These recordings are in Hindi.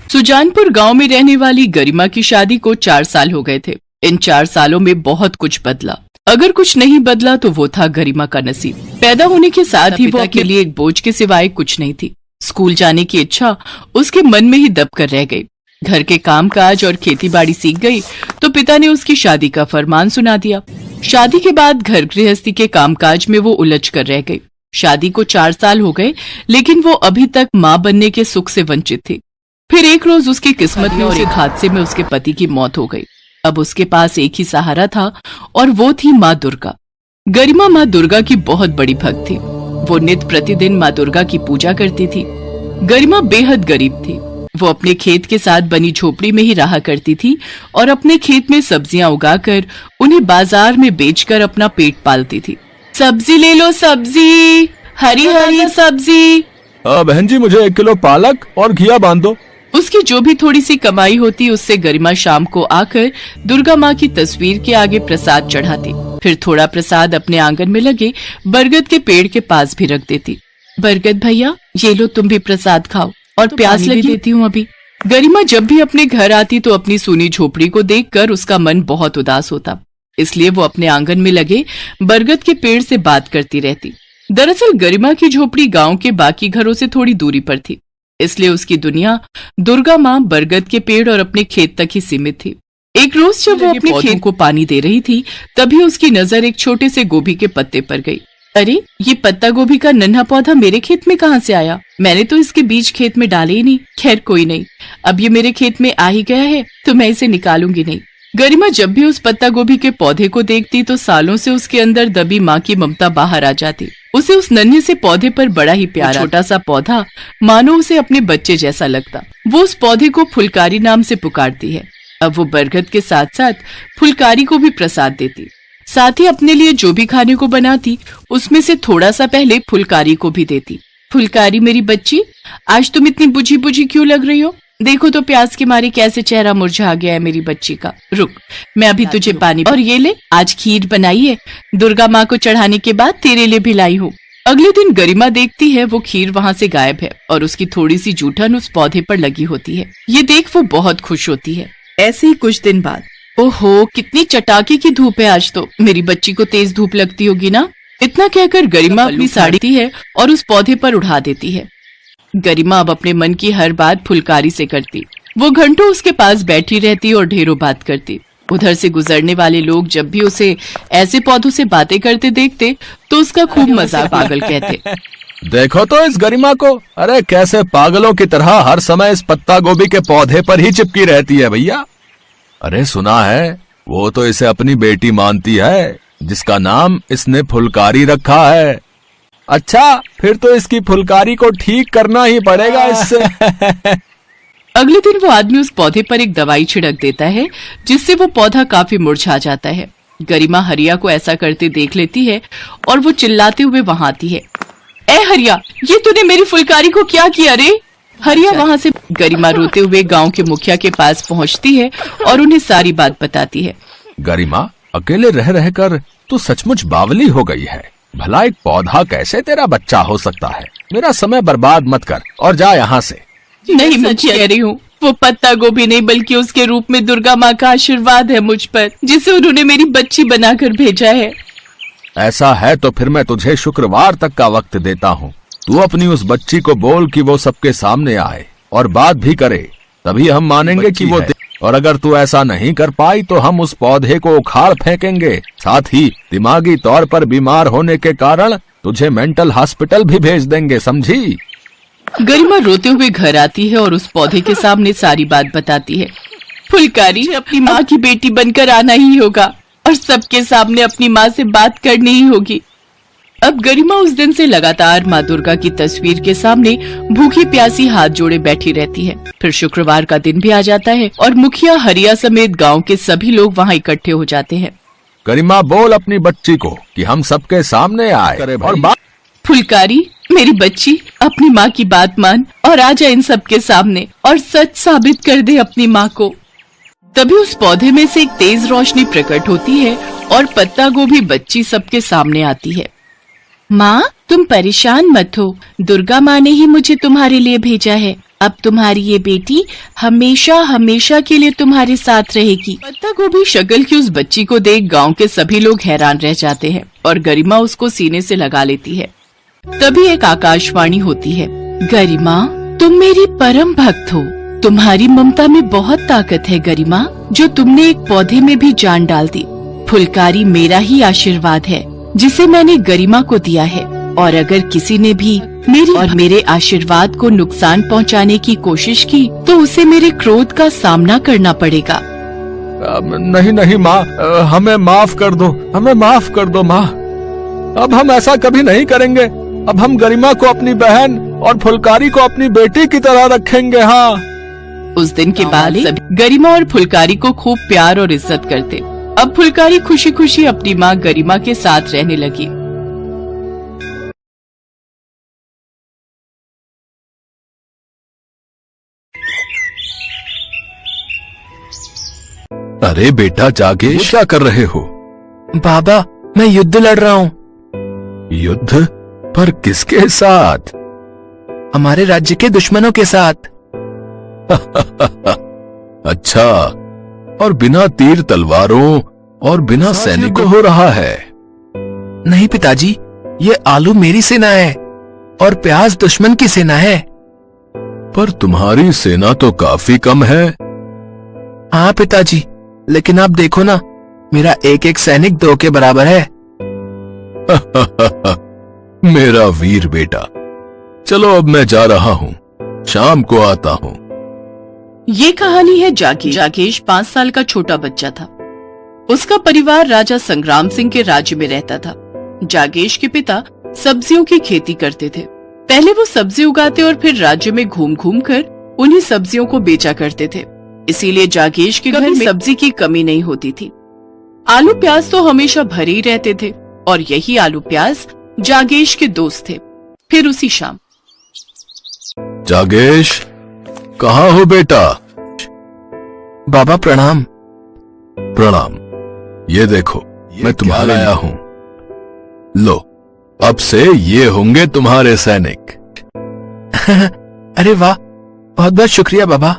सुजानपुर गांव में रहने वाली गरिमा की शादी को 4 साल हो गए थे। इन 4 सालों में बहुत कुछ बदला। अगर कुछ नहीं बदला तो वो था गरिमा का नसीब। पैदा होने के साथ ही वो के लिए एक बोझ के सिवाय कुछ नहीं थी। स्कूल जाने की इच्छा उसके मन में ही दब कर रह गई। घर के कामकाज और खेतीबाड़ी सीख गई तो पिता ने उसकी शादी का फरमान सुना दिया। शादी के बाद घर गृहस्थी के कामकाज में वो उलझ कर रह गई। शादी को 4 साल हो गए, लेकिन वो अभी तक माँ बनने के सुख से वंचित थी। फिर एक रोज उसकी किस्मत में और एक हादसे में उसके पति की मौत हो गई। अब उसके पास एक ही सहारा था और वो थी माँ दुर्गा। गरिमा माँ दुर्गा की बहुत बड़ी भक्त थी। वो नित्य प्रतिदिन माँ दुर्गा की पूजा करती थी। गरिमा बेहद गरीब थी। वो अपने खेत के साथ बनी झोपड़ी में ही रहा करती थी और अपने खेत में सब्जियां उगाकर उन्हें बाजार में बेचकर अपना पेट पालती थी। सब्जी ले लो, सब्जी, हरी हरी सब्जी। बहन जी, मुझे 1 किलो पालक और घिया बांध दो। उसकी जो भी थोड़ी सी कमाई होती उससे गरिमा शाम को आकर दुर्गा माँ की तस्वीर के आगे प्रसाद चढ़ाती। फिर थोड़ा प्रसाद अपने आंगन में लगे बरगद के पेड़ के पास भी रख देती। बरगद भैया, ये लो, तुम भी प्रसाद खाओ और प्यास लगी देती हूँ अभी। गरिमा जब भी अपने घर आती तो अपनी सूनी झोपड़ी को देखकर उसका मन बहुत उदास होता। इसलिए वो अपने आंगन में लगे बरगद के पेड़ से बात करती रहती। दरअसल गरिमा की झोपड़ी गांव के बाकी घरों से थोड़ी दूरी पर थी, इसलिए उसकी दुनिया दुर्गा माँ, बरगद के पेड़ और अपने खेत तक ही सीमित थी। एक रोज जब वो अपने खेत को पानी दे रही थी, तभी उसकी नजर एक छोटे से गोभी के पत्ते पर गई। अरे, ये पत्ता गोभी का नन्हा पौधा मेरे खेत में कहाँ से आया? मैंने तो इसके बीज खेत में डाले ही नहीं। खैर कोई नहीं, अब ये मेरे खेत में आ ही गया है तो मैं इसे निकालूंगी नहीं। गरिमा जब भी उस पत्ता गोभी के पौधे को देखती तो सालों से उसके अंदर दबी माँ की ममता बाहर आ जाती। उसे उस नन्हे से पौधे पर बड़ा ही प्यार। छोटा सा पौधा मानो उसे अपने बच्चे जैसा लगता। वो उस पौधे को फुलकारी नाम से पुकारती है। अब वो बरगद के साथ साथ फुलकारी को भी प्रसाद देती। साथ ही अपने लिए जो भी खाने को बनाती उसमें से थोड़ा सा पहले फुलकारी को भी देती। फुलकारी मेरी बच्ची, आज तुम इतनी बुझी बुझी क्यों लग रही हो? देखो तो प्यास के मारे कैसे चेहरा मुरझा गया है मेरी बच्ची का। रुक, मैं अभी तुझे पानी, और ये ले, आज खीर बनाई है, दुर्गा माँ को चढ़ाने के बाद तेरे लिए भी लाई हूँ। अगले दिन गरिमा देखती है वो खीर वहाँ से गायब है और उसकी थोड़ी सी जूठन उस पौधे पर लगी होती है। ये देख वो बहुत खुश होती है। ऐसे ही कुछ दिन बाद, ओहो, कितनी चटाके की धूप है आज तो। मेरी बच्ची को तेज धूप लगती होगी ना। इतना कहकर गरिमा अपनी साड़ी है और उस पौधे पर उड़ा देती है। गरिमा अब अपने मन की हर बात फुलकारी से करती। वो घंटों उसके पास बैठी रहती और ढेरों बात करती। उधर से गुजरने वाले लोग जब भी उसे ऐसे पौधों से बातें करते देखते तो उसका खूब मजाक पागल कहते। देखो तो इस गरिमा को, अरे कैसे पागलों की तरह हर समय इस पत्ता गोभी के पौधे पर ही चिपकी रहती है भैया। अरे सुना है वो तो इसे अपनी बेटी मानती है, जिसका नाम इसने फुलकारी रखा है। अच्छा, फिर तो इसकी फुलकारी को ठीक करना ही पड़ेगा इससे। अगले दिन वो आदमी उस पौधे पर एक दवाई छिड़क देता है, जिससे वो पौधा काफी मुरझा जाता है। गरिमा हरिया को ऐसा करते देख लेती है और वो चिल्लाते हुए वहाँ आती है। ए हरिया, ये तूने मेरी फुलकारी को क्या किया रे? हरिया वहाँ से गरिमा रोते हुए गांव के मुखिया के पास पहुँचती है और उन्हें सारी बात बताती है। गरिमा, अकेले रह रहकर तू सचमुच बावली हो गई है। भला एक पौधा कैसे तेरा बच्चा हो सकता है? मेरा समय बर्बाद मत कर और जा यहाँ से। नहीं, मैं कह रही हूँ, वो पत्ता गोभी नहीं बल्कि उसके रूप में दुर्गा माँ का आशीर्वाद है मुझ पर, जिसे उन्होंने मेरी बच्ची बनाकर भेजा है। ऐसा है तो फिर मैं तुझे शुक्रवार तक का वक्त देता हूँ। तू अपनी उस बच्ची को बोल कि वो सबके सामने आए और बात भी करे, तभी हम मानेंगे कि वो। और अगर तू ऐसा नहीं कर पाई तो हम उस पौधे को उखाड़ फेंकेंगे। साथ ही दिमागी तौर पर बीमार होने के कारण तुझे मेंटल हॉस्पिटल भी भेज देंगे, समझी? गरिमा रोते हुए घर आती है और उस पौधे के सामने सारी बात बताती है। फुलकारी, अपनी माँ की बेटी बनकर आना ही होगा और सबके सामने अपनी माँ से बात करनी ही होगी। अब गरिमा उस दिन से लगातार माँ दुर्गा की तस्वीर के सामने भूखी प्यासी हाथ जोड़े बैठी रहती है। फिर शुक्रवार का दिन भी आ जाता है और मुखिया हरिया समेत गांव के सभी लोग वहाँ इकट्ठे हो जाते हैं। गरिमा, बोल अपनी बच्ची को कि हम सबके सामने आए और बात। फुलकारी, मेरी बच्ची, अपनी माँ की बात मान और आ जा इन सबके सामने और सच साबित कर दे अपनी माँ को। तभी उस पौधे में से एक तेज रोशनी प्रकट होती है और पत्ता गोभी बच्ची सबके सामने आती है। माँ, तुम परेशान मत हो, दुर्गा माँ ने ही मुझे तुम्हारे लिए भेजा है। अब तुम्हारी ये बेटी हमेशा हमेशा के लिए तुम्हारे साथ रहेगी। पत्ता गोभी शक्ल की उस बच्ची को देख गांव के सभी लोग हैरान रह जाते हैं और गरिमा उसको सीने से लगा लेती है। तभी एक आकाशवाणी होती है। गरिमा, तुम मेरी परम भक्त हो। तुम्हारी ममता में बहुत ताकत है गरिमा, जो तुमने एक पौधे में भी जान डाल दी। फुलकारी मेरा ही आशीर्वाद है जिसे मैंने गरिमा को दिया है, और अगर किसी ने भी मेरी और मेरे आशीर्वाद को नुकसान पहुंचाने की कोशिश की तो उसे मेरे क्रोध का सामना करना पड़ेगा। नहीं नहीं माँ, हमें माफ कर दो, हमें माफ कर दो माँ। अब हम ऐसा कभी नहीं करेंगे। अब हम गरिमा को अपनी बहन और फुलकारी को अपनी बेटी की तरह रखेंगे। हाँ। उस दिन के बाद सभी गरिमा और फुलकारी को खूब प्यार और इज्जत करते। अब फुलकारी खुशी खुशी अपनी माँ गरिमा के साथ रहने लगी। अरे बेटा जागेश, क्या कर रहे हो? बाबा, मैं युद्ध लड़ रहा हूँ। युद्ध? पर किसके साथ? हमारे राज्य के दुश्मनों के साथ। अच्छा, और बिना तीर तलवारों और बिना सैनिकों हो रहा है? नहीं पिताजी, ये आलू मेरी सेना है और प्याज दुश्मन की सेना है। पर तुम्हारी सेना तो काफी कम है। हाँ पिताजी, लेकिन आप देखो ना, मेरा एक एक सैनिक 2 के बराबर है। मेरा वीर बेटा, चलो अब मैं जा रहा हूँ, शाम को आता हूँ। ये कहानी है जागेश। जागेश 5 साल का छोटा बच्चा था। उसका परिवार राजा संग्राम सिंह के राज्य में रहता था। जागेश के पिता सब्जियों की खेती करते थे। पहले वो सब्जी उगाते और फिर राज्य में घूम घूम कर उन्हीं सब्जियों को बेचा करते थे। इसीलिए जागेश के घर में सब्जी की कमी नहीं होती थी। आलू प्याज तो हमेशा भरे ही रहते थे और यही आलू प्याज जागेश के दोस्त थे। फिर उसी शाम। जागेश, कहाँ हो बेटा? बाबा प्रणाम। प्रणाम। ये देखो, मैं तुम्हारा आया हूँ। लो, अब से ये होंगे तुम्हारे सैनिक। अरे वाह, बहुत बहुत शुक्रिया बाबा।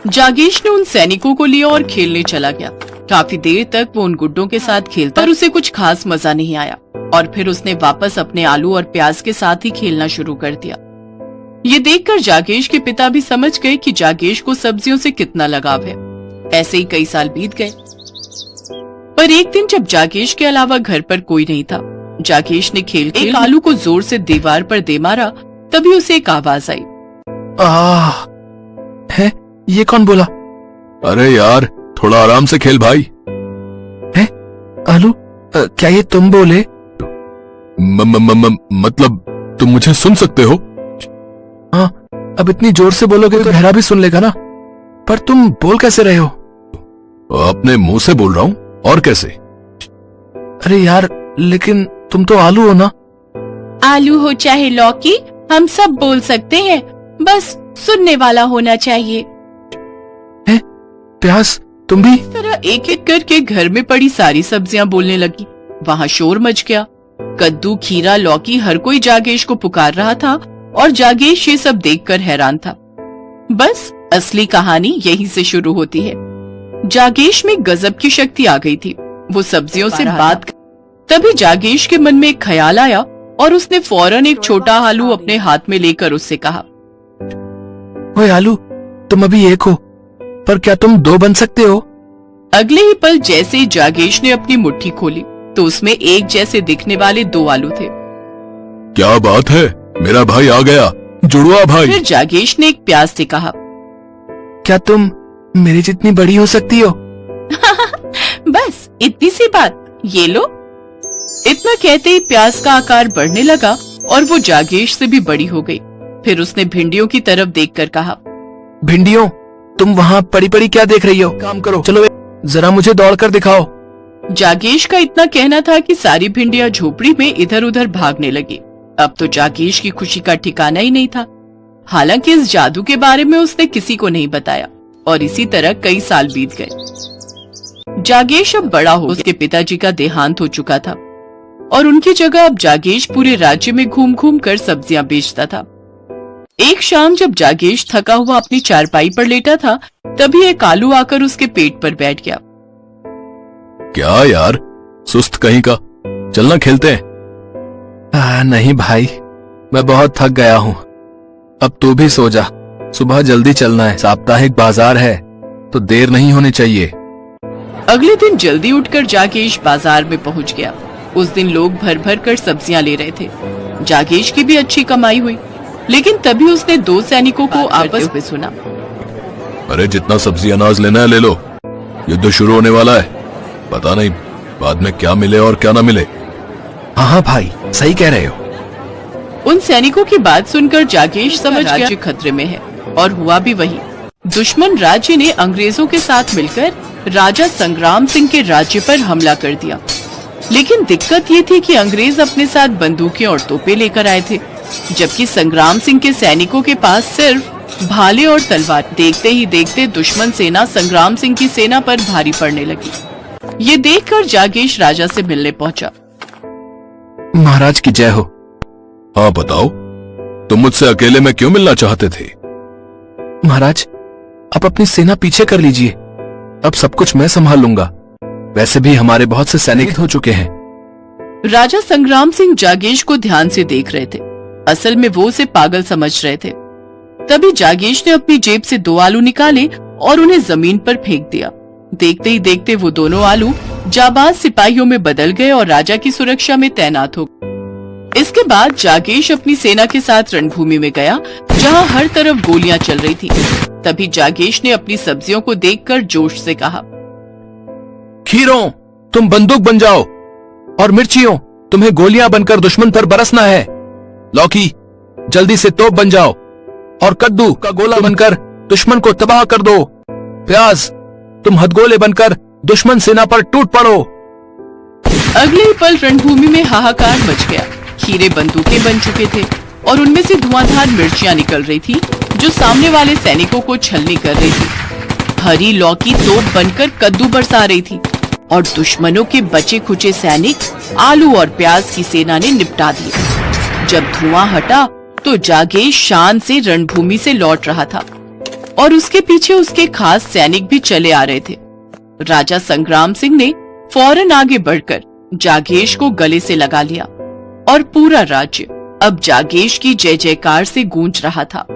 जागेश ने उन सैनिकों को लिया और खेलने चला गया। काफी देर तक वो उन गुड्डों के साथ खेलता, पर उसे कुछ खास मजा नहीं आया और फिर उसने वापस अपने आलू और प्याज के साथ ही खेलना शुरू कर दिया। ये देखकर जागेश के पिता भी समझ गए कि जागेश को सब्जियों से कितना लगाव है। ऐसे ही कई साल बीत गए। पर एक दिन जब जागेश के अलावा घर पर कोई नहीं था, जागेश ने खेल एक आलू को जोर से दीवार पर दे मारा। तभी उसे एक आवाज आई। है, ये कौन बोला? अरे यार, थोड़ा आराम से खेल भाई। है आलू, क्या ये तुम बोले? मतलब तुम मुझे सुन सकते हो? हाँ, अब इतनी जोर से बोलोगे तो बहरा भी सुन लेगा ना। पर तुम बोल कैसे रहे हो? अपने मुंह से बोल रहा हूँ, और कैसे? अरे यार, लेकिन तुम तो आलू हो ना। आलू हो चाहे लौकी, हम सब बोल सकते हैं, बस सुनने वाला होना चाहिए। है, प्याज तुम भी? इस तरह एक एक करके घर में पड़ी सारी सब्जियां बोलने लगी। वहाँ शोर मच गया। कद्दू, खीरा, लौकी, हर कोई जागेश को पुकार रहा था और जागेश ये सब देखकर हैरान था। बस असली कहानी यहीं से शुरू होती है। जागेश में गजब की शक्ति आ गई थी। वो सब्जियों से बात तभी जागेश के मन में एक ख्याल आया और उसने फौरन एक छोटा आलू अपने हाथ में लेकर उससे कहा, ओए आलू, तुम अभी एक हो, पर क्या तुम 2 बन सकते हो? अगले ही पल जैसे ही जागेश ने अपनी मुट्ठी खोली तो उसमें एक जैसे दिखने वाले 2 आलू थे। क्या बात है, मेरा भाई आ गया, जुड़वा भाई। फिर जागेश ने एक प्याज से कहा, क्या तुम मेरी जितनी बड़ी हो सकती हो? बस इतनी सी बात, ये लो। इतना कहते ही प्याज का आकार बढ़ने लगा और वो जागेश से भी बड़ी हो गई। फिर उसने भिंडियों की तरफ देखकर कहा, भिंडियों, तुम वहाँ पड़ी पड़ी क्या देख रही हो? काम करो, चलो जरा मुझे दौड़कर दिखाओ। जागेश का इतना कहना था कि सारी भिंडियां झोपड़ी में इधर उधर भागने लगी। अब तो जागेश की खुशी का ठिकाना ही नहीं था। हालांकि इस जादू के बारे में उसने किसी को नहीं बताया और इसी तरह कई साल बीत गए। जागेश अब बड़ा हो, उसके पिताजी का देहांत हो चुका था और उनकी जगह अब जागेश पूरे राज्य में घूम घूम कर सब्जियां बेचता था। एक शाम जब जागेश थका हुआ अपनी चारपाई पर लेटा था, तभी एक आलू आकर उसके पेट पर बैठ गया। क्या यार, सुस्त कहीं का, चलना खेलते हैं। नहीं भाई, मैं बहुत थक गया हूँ। अब तू भी सो जा, सुबह जल्दी चलना है, साप्ताहिक बाजार है तो देर नहीं होनी चाहिए। अगले दिन जल्दी उठकर जागेश बाजार में पहुंच गया। उस दिन लोग भर भर कर सब्जियां ले रहे थे। जागेश की भी अच्छी कमाई हुई, लेकिन तभी उसने दो सैनिकों को आपस में सुना। अरे जितना सब्जी अनाज लेना है ले लो, युद्ध शुरू होने वाला है, पता नहीं बाद में क्या मिले और क्या ना मिले। हाँ भाई, सही कह रहे हो। उन सैनिकों की बात सुनकर जागेश समझ गया राज्य खतरे में है, और हुआ भी वही। दुश्मन राज्य ने अंग्रेजों के साथ मिलकर राजा संग्राम सिंह के राज्य पर हमला कर दिया। लेकिन दिक्कत ये थी कि अंग्रेज अपने साथ बंदूकें और तोपें लेकर आए थे, जबकि संग्राम सिंह के सैनिकों के पास सिर्फ भाले और तलवार। देखते ही देखते दुश्मन सेना संग्राम सिंह की सेना पर भारी पड़ने लगी। ये देखकर जागेश राजा से मिलने पहुंचा। महाराज की जय हो। हाँ बताओ, तुम मुझसे अकेले में क्यों मिलना चाहते थे? महाराज, आप अपनी सेना पीछे कर लीजिए, अब सब कुछ मैं संभाल लूंगा। वैसे भी हमारे बहुत से सैनिक हो चुके हैं। राजा संग्राम सिंह जागेश को ध्यान से देख रहे थे। असल में वो उसे पागल समझ रहे थे। तभी जागेश ने अपनी जेब से 2 आलू निकाले और उन्हें जमीन पर फेंक दिया। देखते ही देखते वो दोनों आलू जाबाज सिपाहियों में बदल गए और राजा की सुरक्षा में तैनात हो गए। इसके बाद जागेश अपनी सेना के साथ रणभूमि में गया, जहाँ हर तरफ गोलियां चल रही थी। तभी जागेश ने अपनी सब्जियों को देखकर जोश से कहा, खीरों, तुम बंदूक बन जाओ, और मिर्चियों, तुम्हें गोलियां बनकर दुश्मन पर बरसना है। लौकी, जल्दी से तोप बन जाओ, और कद्दू का गोला बनकर दुश्मन को तबाह कर दो। प्याज, तुम हथगोले बनकर दुश्मन सेना पर टूट पड़ो। अगले ही पल रणभूमि में हाहाकार मच गया। खीरे बंदूकें बन चुके थे और उनमें से धुआंधार मिर्चियां निकल रही थी, जो सामने वाले सैनिकों को छलनी कर रही थी। हरी लौकी तोप बनकर कद्दू बरसा रही थी, और दुश्मनों के बचे खुचे सैनिक आलू और प्याज की सेना ने निपटा दिए। जब धुआं हटा तो जागेश शान से रणभूमि से लौट रहा था, और उसके पीछे उसके खास सैनिक भी चले आ रहे थे। राजा संग्राम सिंह ने फौरन आगे बढ़कर जागेश को गले से लगा लिया, और पूरा राज्य अब जागेश की जय जयकार से गूंज रहा था।